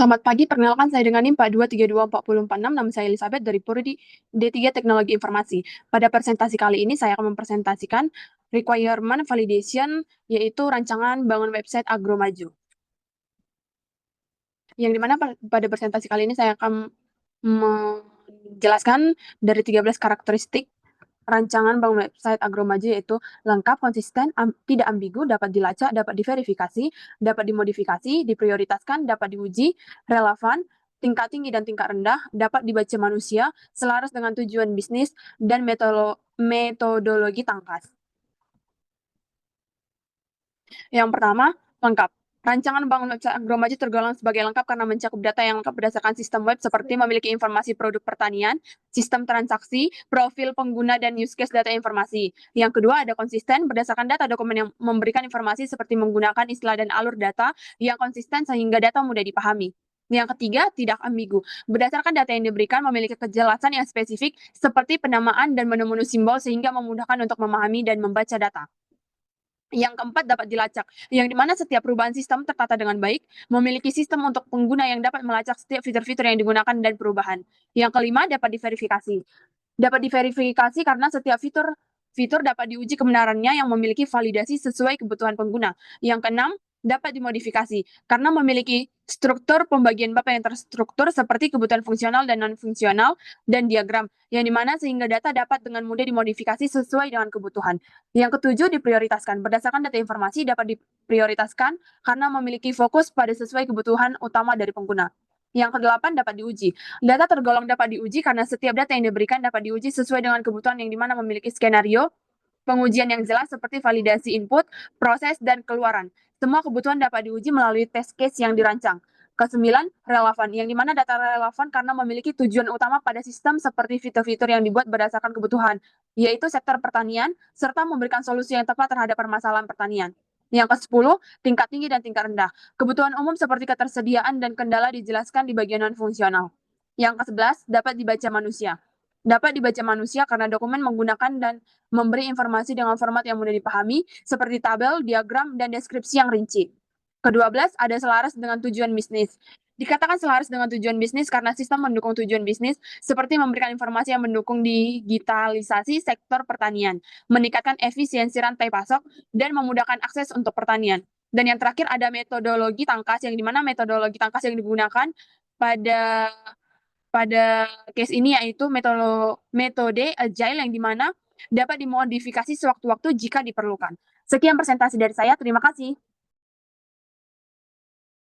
Selamat pagi, perkenalkan saya dengan NIM 42324046, nama saya Elizabeth dari Prodi D3 Teknologi Informasi. Pada presentasi kali ini saya akan mempresentasikan requirement validation, yaitu rancangan bangun website Agromaju. Yang dimana pada presentasi kali ini saya akan menjelaskan dari 13 karakteristik rancangan bangun website Agromaju, yaitu lengkap, konsisten, tidak ambigu, dapat dilacak, dapat diverifikasi, dapat dimodifikasi, diprioritaskan, dapat diuji, relevan, tingkat tinggi dan tingkat rendah, dapat dibaca manusia, selaras dengan tujuan bisnis, dan metodologi tangkas. Yang pertama, lengkap. Rancangan bangun website Agromaju tergolong sebagai lengkap karena mencakup data yang lengkap berdasarkan sistem web seperti memiliki informasi produk pertanian, sistem transaksi, profil pengguna, dan use case data informasi. Yang kedua, ada konsisten berdasarkan data dokumen yang memberikan informasi seperti menggunakan istilah dan alur data yang konsisten sehingga data mudah dipahami. Yang ketiga, tidak ambigu. Berdasarkan data yang diberikan memiliki kejelasan yang spesifik seperti penamaan dan menu-menu simbol sehingga memudahkan untuk memahami dan membaca data. Yang keempat, dapat dilacak, yang dimana setiap perubahan sistem tertata dengan baik, memiliki sistem untuk pengguna yang dapat melacak setiap fitur-fitur yang digunakan dan perubahan. Yang kelima, dapat diverifikasi. Dapat diverifikasi karena setiap fitur dapat diuji kebenarannya yang memiliki validasi sesuai kebutuhan pengguna. Yang keenam, dapat dimodifikasi karena memiliki struktur pembagian bab yang terstruktur seperti kebutuhan fungsional dan non-fungsional dan diagram, yang dimana sehingga data dapat dengan mudah dimodifikasi sesuai dengan kebutuhan. Yang ketujuh, diprioritaskan. Berdasarkan data informasi dapat diprioritaskan karena memiliki fokus pada sesuai kebutuhan utama dari pengguna. Yang kedelapan, dapat diuji. Data tergolong dapat diuji karena setiap data yang diberikan dapat diuji sesuai dengan kebutuhan yang dimana memiliki skenario pengujian yang jelas seperti validasi input, proses, dan keluaran. Semua kebutuhan dapat diuji melalui test case yang dirancang. Kesembilan, relevan, yang dimana data relevan karena memiliki tujuan utama pada sistem seperti fitur-fitur yang dibuat berdasarkan kebutuhan, yaitu sektor pertanian, serta memberikan solusi yang tepat terhadap permasalahan pertanian. Yang ke-10, tingkat tinggi dan tingkat rendah. Kebutuhan umum seperti ketersediaan dan kendala dijelaskan di bagian non-fungsional. Yang ke-11, dapat dibaca manusia. Dapat dibaca manusia karena dokumen menggunakan dan memberi informasi dengan format yang mudah dipahami, seperti tabel, diagram, dan deskripsi yang rinci. Ke-12, ada selaras dengan tujuan bisnis. Dikatakan selaras dengan tujuan bisnis karena sistem mendukung tujuan bisnis, seperti memberikan informasi yang mendukung digitalisasi sektor pertanian, meningkatkan efisiensi rantai pasok, dan memudahkan akses untuk pertanian. Dan yang terakhir ada metodologi tangkas, yang dimana metodologi tangkas yang digunakan pada pada case ini yaitu metode agile yang dimana dapat dimodifikasi sewaktu-waktu jika diperlukan. Sekian presentasi dari saya, terima kasih.